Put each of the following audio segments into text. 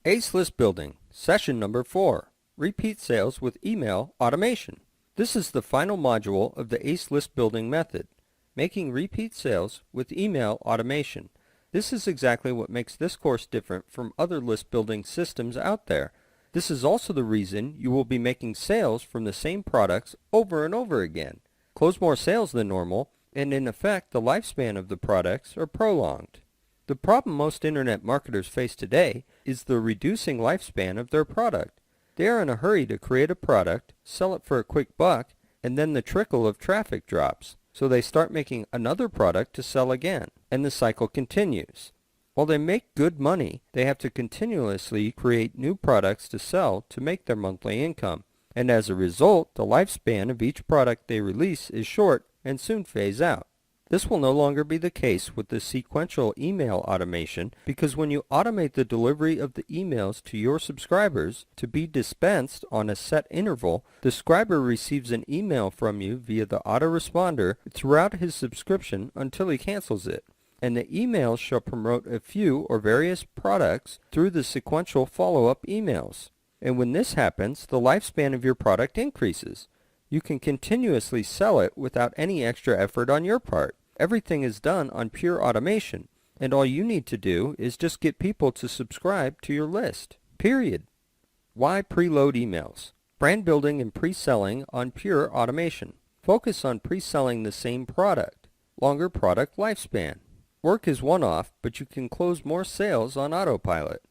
Ace List Building, Session Number 4, Repeat Sales with Email Automation. This is the final module of the Ace List Building method, making repeat sales with email automation. This is exactly what makes this course different from other list building systems out there. This is also the reason you will be making sales from the same products over and over again. Close more sales than normal, and in effect the lifespan of the products are prolonged. The problem most internet marketers face today is the reducing lifespan of their product. They are in a hurry to create a product, sell it for a quick buck, and then the trickle of traffic drops. So they start making another product to sell again, and the cycle continues. While they make good money, they have to continuously create new products to sell to make their monthly income. And as a result, the lifespan of each product they release is short and soon phase out. This will no longer be the case with the sequential email automation, because when you automate the delivery of the emails to your subscribers to be dispensed on a set interval, the subscriber receives an email from you via the autoresponder throughout his subscription until he cancels it. And the emails shall promote a few or various products through the sequential follow-up emails. And when this happens, the lifespan of your product increases. You can continuously sell it without any extra effort on your part. Everything is done on pure automation, and all you need to do is just get people to subscribe to your list. Period. Why preload emails? Brand building and pre-selling on pure automation. Focus on pre-selling the same product. Longer product lifespan. Work is one-off, but you can close more sales on autopilot.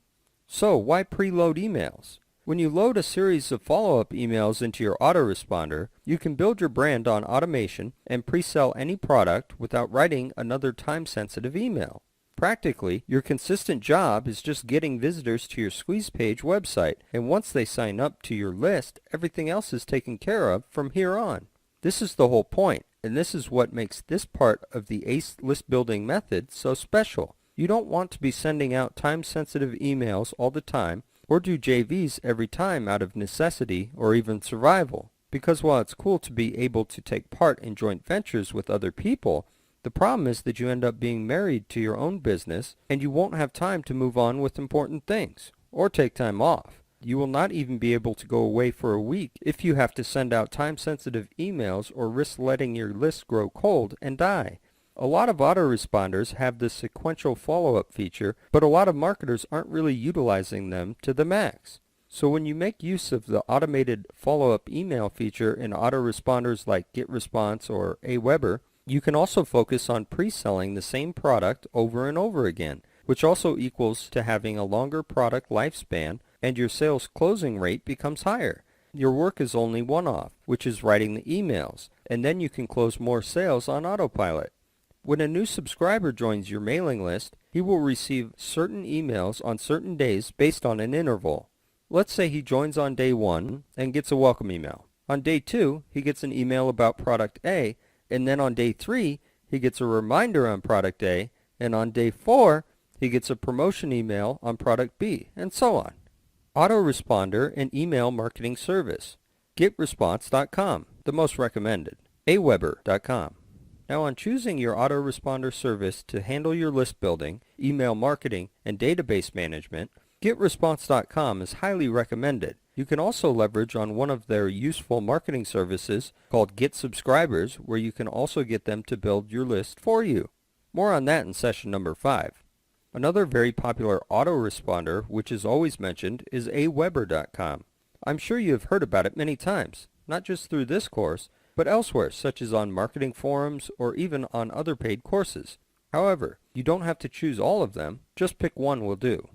So why preload emails? When you load a series of follow-up emails into your autoresponder, you can build your brand on automation and pre-sell any product without writing another time-sensitive email. Practically, your consistent job is just getting visitors to your squeeze page website, and once they sign up to your list, everything else is taken care of from here on. This is the whole point, and this is what makes this part of the ACE list building method so special. You don't want to be sending out time-sensitive emails all the time, or do JVs every time out of necessity or even survival. Because while it's cool to be able to take part in joint ventures with other people, the problem is that you end up being married to your own business and you won't have time to move on with important things or take time off. You will not even be able to go away for a week if you have to send out time-sensitive emails or risk letting your list grow cold and die. A lot of autoresponders have this sequential follow-up feature, but a lot of marketers aren't really utilizing them to the max. So when you make use of the automated follow-up email feature in autoresponders like GetResponse or Aweber, you can also focus on pre-selling the same product over and over again, which also equals to having a longer product lifespan, and your sales closing rate becomes higher. Your work is only one-off, which is writing the emails, and then you can close more sales on autopilot. When a new subscriber joins your mailing list, he will receive certain emails on certain days based on an interval. Let's say he joins on day 1 and gets a welcome email. On day 2, he gets an email about product A, and then on day 3, he gets a reminder on product A, and on day 4, he gets a promotion email on product B, and so on. Autoresponder and email marketing service. GetResponse.com, the most recommended. Aweber.com. Now on choosing your autoresponder service to handle your list building, email marketing, and database management, GetResponse.com is highly recommended. You can also leverage on one of their useful marketing services called Get Subscribers, where you can also get them to build your list for you. More on that in session number 5. Another very popular autoresponder, which is always mentioned, is Aweber.com. I'm sure you have heard about it many times, not just through this course, but elsewhere, such as on marketing forums or even on other paid courses. However, you don't have to choose all of them, just pick one will do.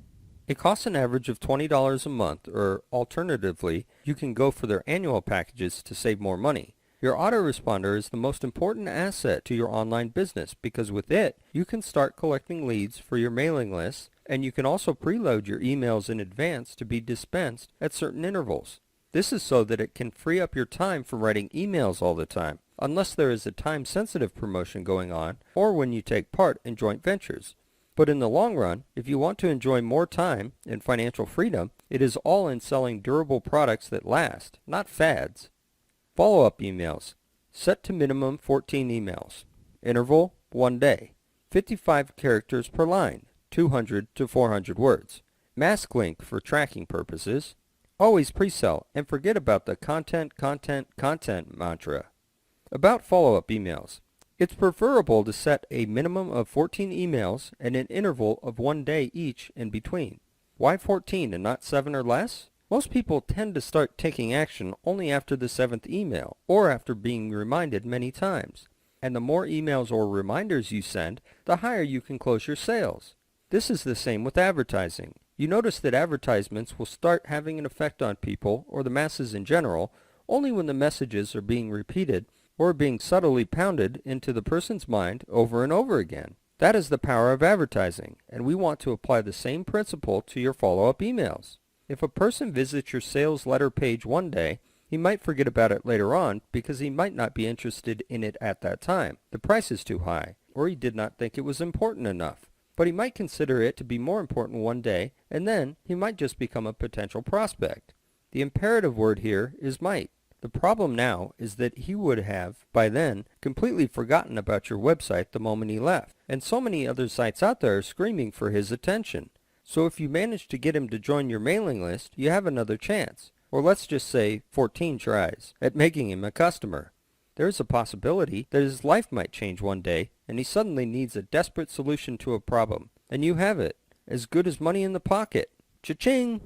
It costs an average of $20 a month, or alternatively, you can go for their annual packages to save more money. Your autoresponder is the most important asset to your online business because with it, you can start collecting leads for your mailing lists, and you can also preload your emails in advance to be dispensed at certain intervals. This is so that it can free up your time from writing emails all the time, unless there is a time-sensitive promotion going on or when you take part in joint ventures. But in the long run, if you want to enjoy more time and financial freedom, it is all in selling durable products that last, not fads. Follow-up emails. Set to minimum 14 emails. Interval, 1 day. 55 characters per line, 200 to 400 words. Mask link for tracking purposes. Always pre-sell and forget about the content mantra. About follow-up emails. It's preferable to set a minimum of 14 emails and an interval of 1 day each in between. Why 14 and not 7 or less? Most people tend to start taking action only after the 7th email or after being reminded many times. And the more emails or reminders you send, the higher you can close your sales. This is the same with advertising. You notice that advertisements will start having an effect on people, or the masses in general, only when the messages are being repeated or being subtly pounded into the person's mind over and over again. That is the power of advertising, and we want to apply the same principle to your follow-up emails. If a person visits your sales letter page one day, he might forget about it later on because he might not be interested in it at that time. The price is too high, or he did not think it was important enough. But he might consider it to be more important one day, and then he might just become a potential prospect. The imperative word here is might. The problem now is that he would have, by then, completely forgotten about your website the moment he left, and so many other sites out there are screaming for his attention. So if you manage to get him to join your mailing list, you have another chance, or let's just say 14 tries, at making him a customer. There is a possibility that his life might change one day, and he suddenly needs a desperate solution to a problem, and you have it, as good as money in the pocket. Cha-ching!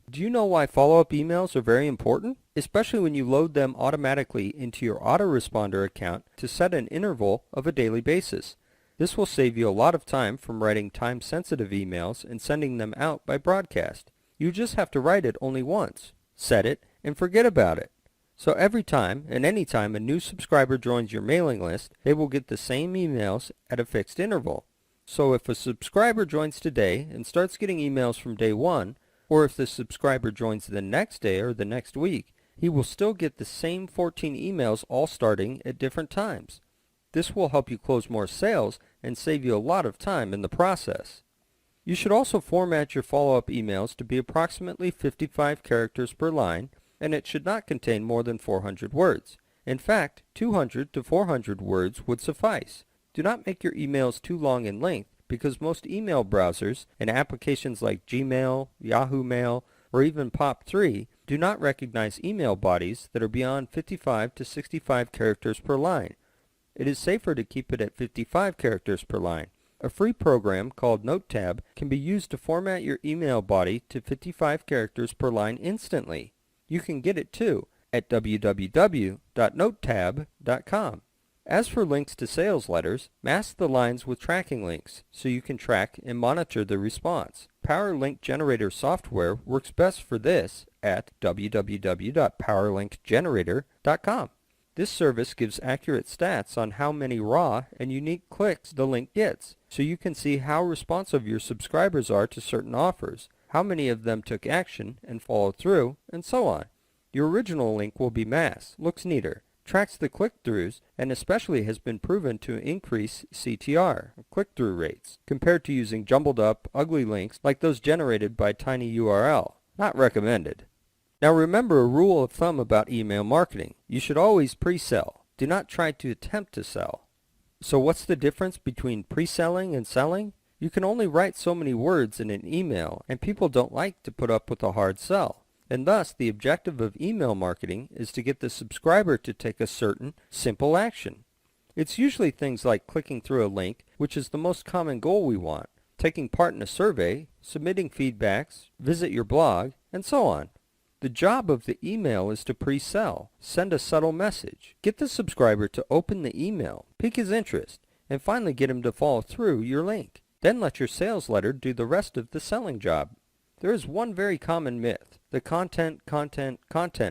Do you know why follow-up emails are very important? Especially when you load them automatically into your autoresponder account to set an interval of a daily basis. This will save you a lot of time from writing time-sensitive emails and sending them out by broadcast. You just have to write it only once, set it, and forget about it. So every time and any time a new subscriber joins your mailing list, they will get the same emails at a fixed interval. So if a subscriber joins today and starts getting emails from day one, or if the subscriber joins the next day or the next week, he will still get the same 14 emails all starting at different times. This will help you close more sales and save you a lot of time in the process. You should also format your follow-up emails to be approximately 55 characters per line, and it should not contain more than 400 words. In fact, 200 to 400 words would suffice. Do not make your emails too long in length, because most email browsers and applications like Gmail, Yahoo Mail, or even POP3 do not recognize email bodies that are beyond 55 to 65 characters per line. It is safer to keep it at 55 characters per line. A free program called NoteTab can be used to format your email body to 55 characters per line instantly. You can get it too at www.notetab.com. As for links to sales letters, mask the lines with tracking links so you can track and monitor the response. Power Link Generator software works best for this at www.powerlinkgenerator.com. This service gives accurate stats on how many raw and unique clicks the link gets, so you can see how responsive your subscribers are to certain offers, how many of them took action and followed through, and so on. Your original link will be masked, looks neater, tracks the click-throughs, and especially has been proven to increase CTR, click-through rates, compared to using jumbled up, ugly links like those generated by TinyURL. Not recommended. Now remember a rule of thumb about email marketing. You should always pre-sell. Do not try to attempt to sell. So what's the difference between pre-selling and selling? You can only write so many words in an email, and people don't like to put up with a hard sell. And thus, the objective of email marketing is to get the subscriber to take a certain, simple action. It's usually things like clicking through a link, which is the most common goal we want, taking part in a survey, submitting feedbacks, visit your blog, and so on. The job of the email is to pre-sell, send a subtle message, get the subscriber to open the email, pique his interest, and finally get him to follow through your link. Then let your sales letter do the rest of the selling job. There is one very common myth, the content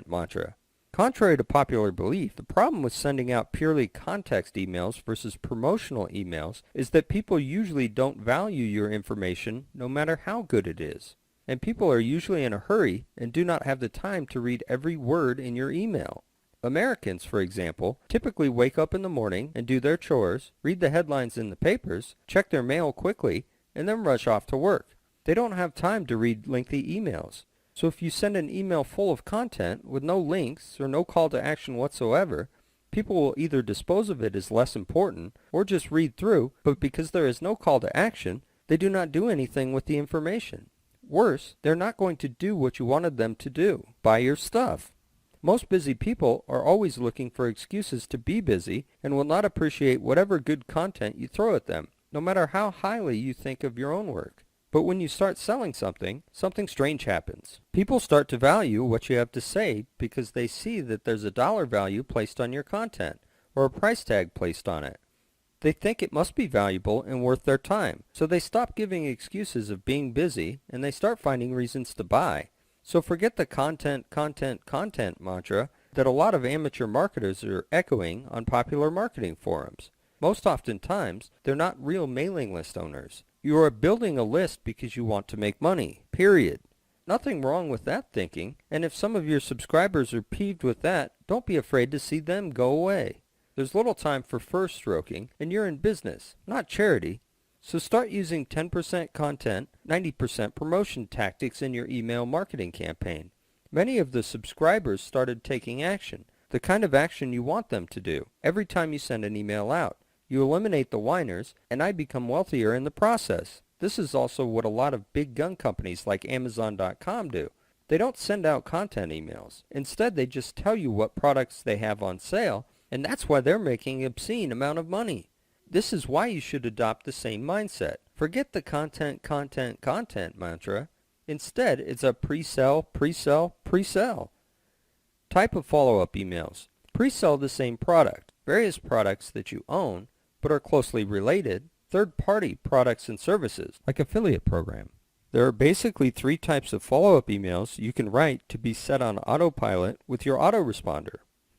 mantra. Contrary to popular belief, the problem with sending out purely context emails versus promotional emails is that people usually don't value your information no matter how good it is. And people are usually in a hurry and do not have the time to read every word in your email. Americans, for example, typically wake up in the morning and do their chores, read the headlines in the papers, check their mail quickly, and then rush off to work. They don't have time to read lengthy emails. So if you send an email full of content with no links or no call to action whatsoever, people will either dispose of it as less important or just read through, but because there is no call to action, they do not do anything with the information. Worse, they're not going to do what you wanted them to do, buy your stuff. Most busy people are always looking for excuses to be busy and will not appreciate whatever good content you throw at them, no matter how highly you think of your own work. But when you start selling something, something strange happens. People start to value what you have to say because they see that there's a dollar value placed on your content, or a price tag placed on it. They think it must be valuable and worth their time, so they stop giving excuses of being busy and they start finding reasons to buy. So forget the content mantra that a lot of amateur marketers are echoing on popular marketing forums. Most oftentimes, they're not real mailing list owners. You are building a list because you want to make money, period. Nothing wrong with that thinking, and if some of your subscribers are peeved with that, don't be afraid to see them go away. There's little time for first stroking, and you're in business, not charity. So start using 10% content, 90% promotion tactics in your email marketing campaign. Many of the subscribers started taking action, the kind of action you want them to do, every time you send an email out. You eliminate the whiners, and I become wealthier in the process. This is also what a lot of big gun companies like Amazon.com do. They don't send out content emails. Instead, they just tell you what products they have on sale, and that's why they're making an obscene amount of money. This is why you should adopt the same mindset. Forget the content mantra. Instead, it's a pre-sell, pre-sell, pre-sell. Type of follow-up emails. Pre-sell the same product, various products that you own, but are closely related, third-party products and services, like affiliate program. There are basically 3 types of follow-up emails you can write to be set on autopilot with your autoresponder.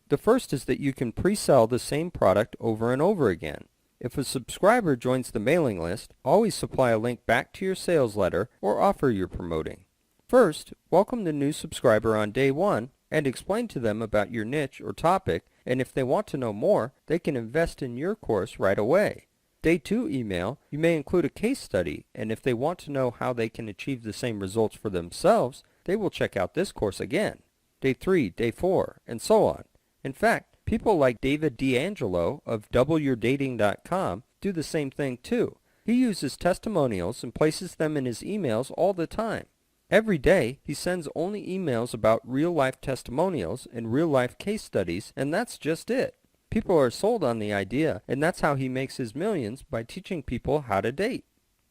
The first is that you can pre-sell the same product over and over again. If a subscriber joins the mailing list, always supply a link back to your sales letter or offer you're promoting. First, welcome the new subscriber on day 1 and explain to them about your niche or topic, and if they want to know more, they can invest in your course right away. Day 2 email, you may include a case study, and if they want to know how they can achieve the same results for themselves, they will check out this course again. Day 3, Day 4, and so on. In fact, people like David D'Angelo of doubleyourdating.com do the same thing too. He uses testimonials and places them in his emails all the time. Every day, he sends only emails about real-life testimonials and real-life case studies, and that's just it. People are sold on the idea, and that's how he makes his millions, by teaching people how to date.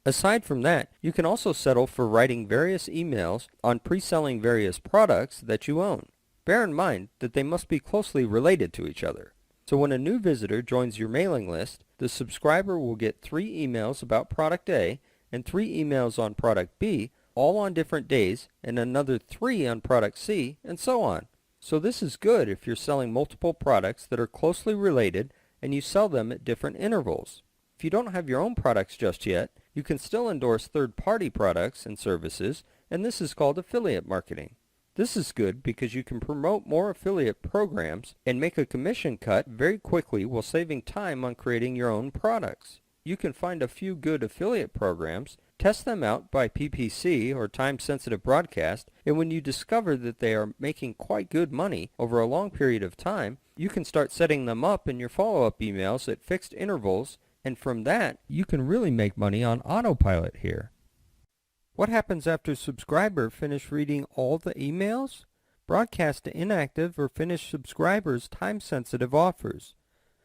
Aside from that, you can also settle for writing various emails on pre-selling various products that you own. Bear in mind that they must be closely related to each other. So when a new visitor joins your mailing list, the subscriber will get 3 emails about product A and 3 emails on product B, all on different days, and another 3 on product C, and so on. So this is good if you're selling multiple products that are closely related and you sell them at different intervals. If you don't have your own products just yet, you can still endorse third-party products and services, and this is called affiliate marketing. This is good because you can promote more affiliate programs and make a commission cut very quickly while saving time on creating your own products. You can find a few good affiliate programs, test them out by PPC or time-sensitive broadcast, and when you discover that they are making quite good money over a long period of time, you can start setting them up in your follow-up emails at fixed intervals, and from that, you can really make money on autopilot here. What happens after a subscriber finish reading all the emails? Broadcast to inactive or finished subscribers time-sensitive offers.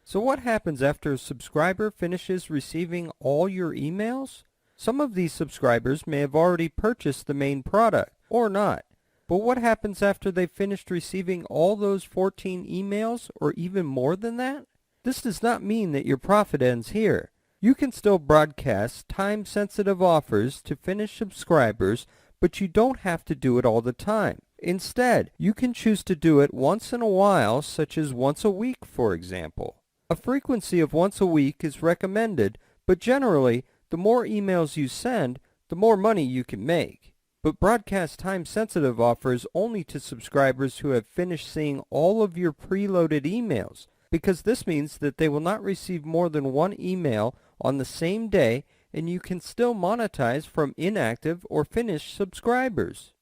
So what happens after a subscriber finishes receiving all your emails? Some of these subscribers may have already purchased the main product, or not. But what happens after they've finished receiving all those 14 emails, or even more than that? This does not mean that your profit ends here. You can still broadcast time-sensitive offers to finished subscribers, but you don't have to do it all the time. Instead, you can choose to do it once in a while, such as once a week, for example. A frequency of once a week is recommended, but generally, the more emails you send, the more money you can make. But broadcast time-sensitive offers only to subscribers who have finished seeing all of your preloaded emails, because this means that they will not receive more than 1 email on the same day, and you can still monetize from inactive or finished subscribers.